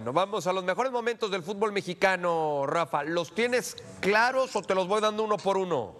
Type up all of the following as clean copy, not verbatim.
Bueno, vamos a los mejores momentos del fútbol mexicano, Rafa. ¿Los tienes claros o te los voy dando uno por uno?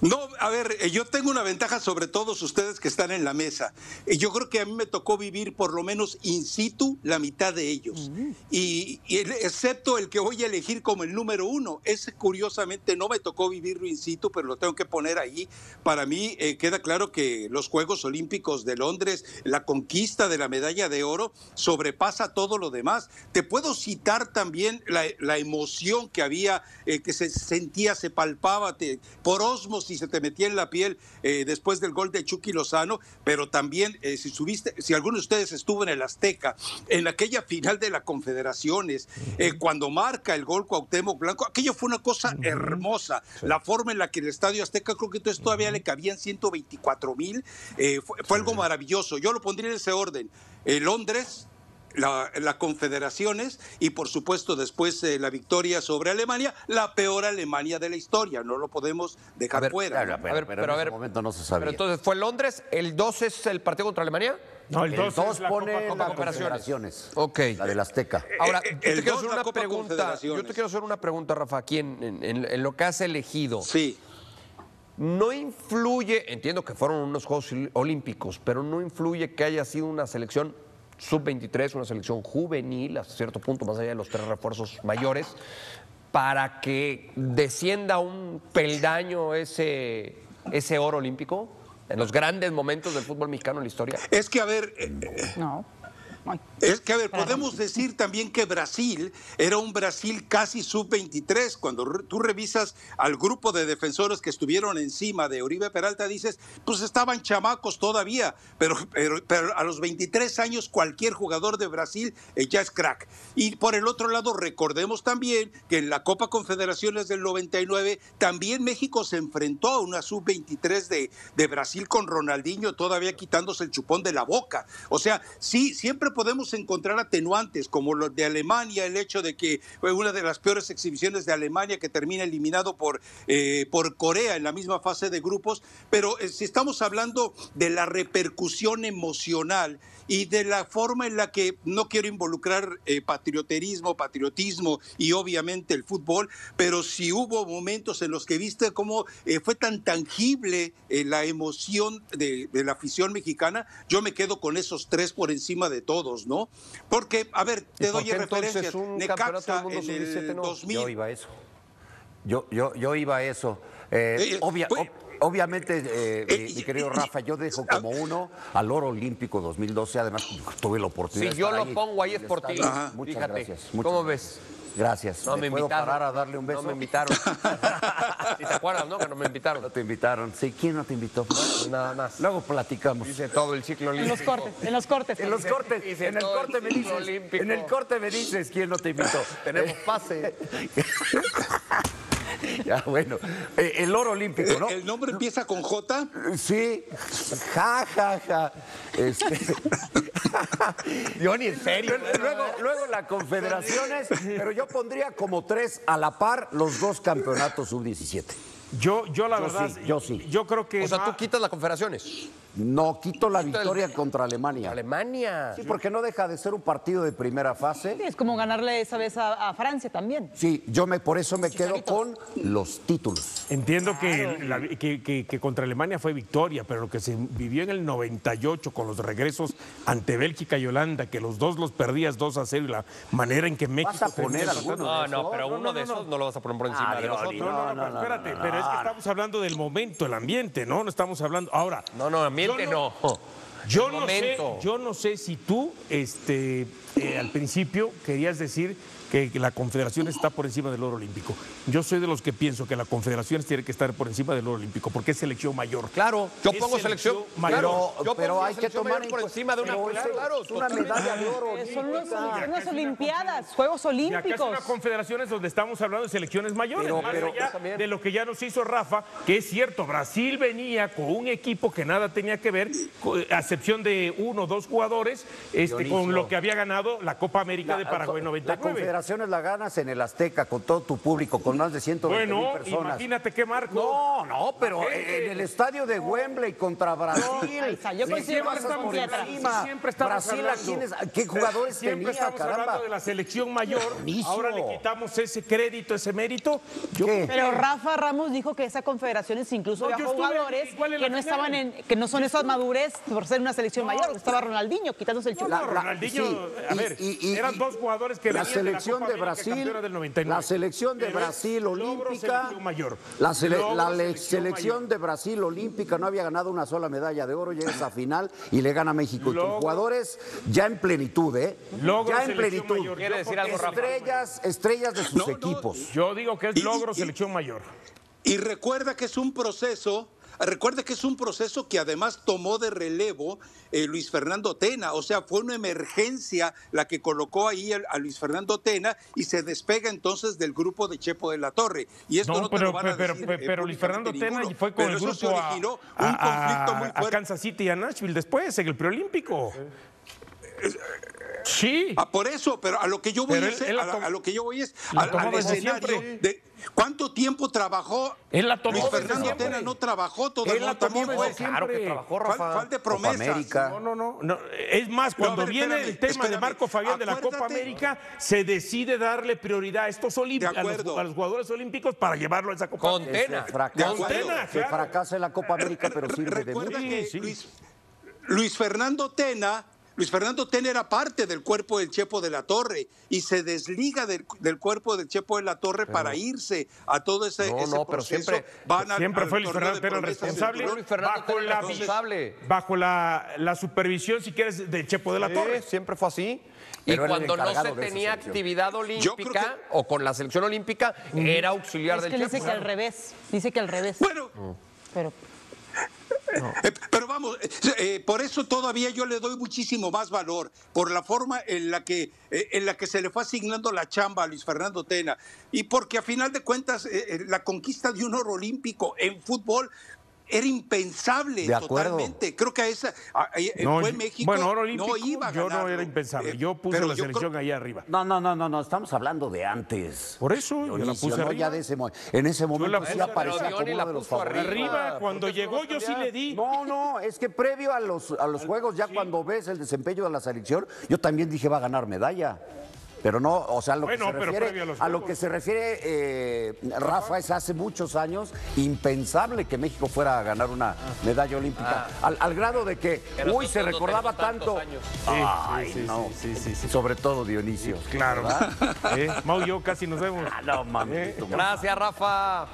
No, a ver, yo tengo una ventaja sobre todos ustedes que están en la mesa. Yo creo que a mí me tocó vivir por lo menos in situ la mitad de ellos. Excepto el que voy a elegir como el número uno. Ese curiosamente no me tocó vivirlo in situ, pero lo tengo que poner ahí. Para mí queda claro que los Juegos Olímpicos de Londres, la conquista de la medalla de oro, sobrepasa todo lo demás. Te puedo citar también la emoción que había, que se sentía, se palpaba por osmosis, si se te metía en la piel después del gol de Chucky Lozano, pero también si alguno de ustedes estuvo en el Azteca, en aquella final de la Confederaciones, cuando marca el gol Cuauhtémoc Blanco, aquello fue una cosa hermosa, la forma en la que el Estadio Azteca, creo que entonces todavía le cabían 124,000, fue algo maravilloso. Yo lo pondría en ese orden: Londres, la Confederaciones y por supuesto después la victoria sobre Alemania, la peor Alemania de la historia, no lo podemos dejar fuera. Pero en ese momento no se sabía. Pero entonces fue Londres, ¿el 2 es el partido contra Alemania? No, el 2 pone Copa la Confederaciones. Ok. La del Azteca. Ahora, yo te quiero hacer la una Copa pregunta. Confederaciones. Yo te quiero hacer una pregunta, Rafa, aquí en lo que has elegido. Sí. No influye, entiendo que fueron unos Juegos Olímpicos, pero no influye que haya sido una selección sub-23, una selección juvenil, hasta cierto punto, más allá de los 3 refuerzos mayores, para que descienda un peldaño ese oro olímpico en los grandes momentos del fútbol mexicano en la historia. Es que, a ver, No. Ay. Es que, a ver, podemos decir también que Brasil era un Brasil casi sub-23. Cuando tú revisas al grupo de defensores que estuvieron encima de Oribe Peralta, dices, pues estaban chamacos todavía, pero a los 23 años cualquier jugador de Brasil ya es crack. Y por el otro lado, recordemos también que en la Copa Confederaciones del 99, también México se enfrentó a una sub-23 de Brasil con Ronaldinho todavía quitándose el chupón de la boca. O sea, sí, siempre podemos encontrar atenuantes como los de Alemania, el hecho de que fue una de las peores exhibiciones de Alemania que termina eliminado por Corea en la misma fase de grupos, pero si estamos hablando de la repercusión emocional y de la forma en la que, no quiero involucrar patriotismo y obviamente el fútbol, pero si hubo momentos en los que viste cómo fue tan tangible la emoción de la afición mexicana, yo me quedo con esos 3 por encima de todos, ¿no? Porque, a ver, te doy referencias. Necaxa en el 2000. Yo iba a eso. Yo iba a eso. Obviamente, mi querido Rafa, yo dejo como uno al oro olímpico 2012, además tuve la oportunidad Si de yo estar lo ahí. pongo ahí es por ti. Muchas Fíjate, gracias. ¿cómo ves? Gracias. No me ¿Puedo invitaron. parar a darle un beso? No me invitaron. ¿Sí te acuerdas, no? Que no me invitaron. No te invitaron. Sí, ¿quién no te invitó? Nada más. Luego platicamos. Hice todo el ciclo En olímpico. los cortes, en los cortes. En los cortes, Hice en el todo el corte me ciclo dices, olímpico. en el corte me dices quién no te invitó. Tenemos pase. Ya, bueno, el oro olímpico, ¿no? ¿El nombre empieza con J? Sí, ja. Johnny, en serio. Luego la Confederaciones, pero yo pondría como 3 a la par los 2 campeonatos sub-17. Yo la verdad, sí. yo creo que O sea, tú quitas las confederaciones. No, quito la victoria contra Alemania. Alemania. Sí, porque no deja de ser un partido de primera fase. Sí, es como ganarle esa vez a Francia también. Sí, por eso me quedo con los títulos. entiendo que contra Alemania fue victoria, pero lo que se vivió en el 98 con los regresos ante Bélgica y Holanda, que los dos los perdías 2-0 y la manera en que México... ¿Vas a poner alguno? No, pero uno de esos no lo vas a poner por encima de los otros. No, espérate, pero es que estamos hablando del momento, el ambiente, ¿no? No estamos hablando... Ahora... No, ambiente no. Yo no sé si tú, al principio querías decir que la Confederación está por encima del oro olímpico. Yo soy de los que pienso que la Confederación tiene que estar por encima del oro olímpico, porque es selección mayor. Claro, yo Es pongo selección mayor. claro, yo pero pongo hay que selección tomar mayor por encima de una claro, es una medalla de oro. Son las Olimpiadas, Juegos Y acá es Olímpicos. una confederación donde estamos hablando de selecciones mayores, Pero- más pero- allá de lo que ya nos hizo Rafa, que es cierto, Brasil venía con un equipo que nada tenía que ver, excepción de 1 o 2 jugadores, con lo que había ganado la Copa América de Paraguay La 99. Confederaciones la ganas en el Azteca con todo tu público, con más de 120,000 personas. Imagínate qué marco. No, pero en el estadio de Wembley contra Brasil. Yo considero que pasas son por piedras. encima. Siempre estamos Brasil, hablando. ¿qué jugadores Siempre tenía, estamos caramba? hablando de la selección mayor. Buenísimo. Ahora le quitamos ese crédito, ese mérito. ¿Qué? Pero Rafa Ramos dijo que esa confederaciones incluso No, había yo estuve jugadores igual en que la no final. estaban que no son esas madurez por ser una selección mayor. Estaba Ronaldinho quitándose el chulo. Ronaldinho, sí, a ver, eran 2 jugadores que la venían de la selección Copa de América, Brasil, campeona del 99. la selección de Pero Brasil logro olímpica, selección mayor. la Logro selección mayor. de Brasil olímpica no había ganado una sola medalla de oro, llega a esa final y le gana a México. Y con Logro- jugadores ya en plenitud, Logro ya en selección plenitud. mayor. ¿Quiere decir algo, Rafa? Estrellas de sus No, no, equipos. Yo digo que es Y- logro y- selección mayor. Y recuerda que es un proceso. Recuerda que es un proceso que además tomó de relevo Luis Fernando Tena, o sea, fue una emergencia la que colocó ahí a Luis Fernando Tena y se despega entonces del grupo de Chepo de la Torre. Y esto no, te lo van a decir, pero Luis Fernando públicamente Tena ninguno. fue con Pero el eso se grupo originó un conflicto muy a fuerte. Kansas City y a Nashville después, en el preolímpico. Sí. Por eso, pero a lo que yo voy Pero es, él la a lo que yo voy es la tomó al desde escenario siempre. de cuánto tiempo trabajó. Él la tomó Luis desde Fernando siempre. Tena no trabajó todo Él la tomó también desde fue Claro que siempre. trabajó, Rafa. falta de Copa promesas. América. No. Es más, cuando a ver, viene espérame, el tema de espérame. Marco Fabián de la Copa Acuérdate. América, se decide darle prioridad a estos De acuerdo. a los jugadores olímpicos para llevarlo a esa Copa Con América. Tena. Fracasa, De acuerdo. que Claro. fracasa en la Copa América, pero sirve de Recuerda mucho. que Sí. Luis Fernando Tena era parte del cuerpo del Chepo de la Torre y se desliga del cuerpo del Chepo de la Torre para irse a todo ese, No, ese no, pero proceso. siempre- Siempre fue Luis torneo Fernando de Tena el promesas responsable, del Luis Fernando bajo Tena el la, responsable. bajo la supervisión, si quieres, de Chepo de la Torre. Siempre fue así. Y Pero era el cuando no encargado se de esa tenía selección. actividad Yo olímpica creo o con la selección olímpica, era auxiliar Es del que él dice Chepo. que al revés. Dice que al revés. Bueno, Pero pero vamos, por eso todavía yo le doy muchísimo más valor, por la forma en la que se le fue asignando la chamba a Luis Fernando Tena, y porque a final de cuentas la conquista de un oro olímpico en fútbol era impensable De acuerdo. totalmente. Creo que a esa No, fue México, bueno, oro olímpico, no iba a yo no ganarlo. era impensable. Yo puse pero la yo selección creo- ahí arriba. No, estamos hablando de antes. Por eso yo la Dionisio, puse no, arriba. ya de ese en ese momento la sí puse, aparecía pero como Diony uno la de los puso favoritos. Arriba, cuando ¿por qué llegó no yo sí cambiar? le di. No, es que previo a los juegos, ya cuando ves el desempeño de la selección, yo también dije va a ganar medalla. Pero no, o sea, Bueno, pero previo a los a lo juegos. que se refiere Rafa, es hace muchos años impensable que México fuera a ganar una medalla olímpica. Al grado de que, Pero se no recordaba tengo tantos tanto. años. Ay, no. Sobre todo Dionisio. Claro. Mau y yo casi nos vemos. No mames. Gracias, Rafa.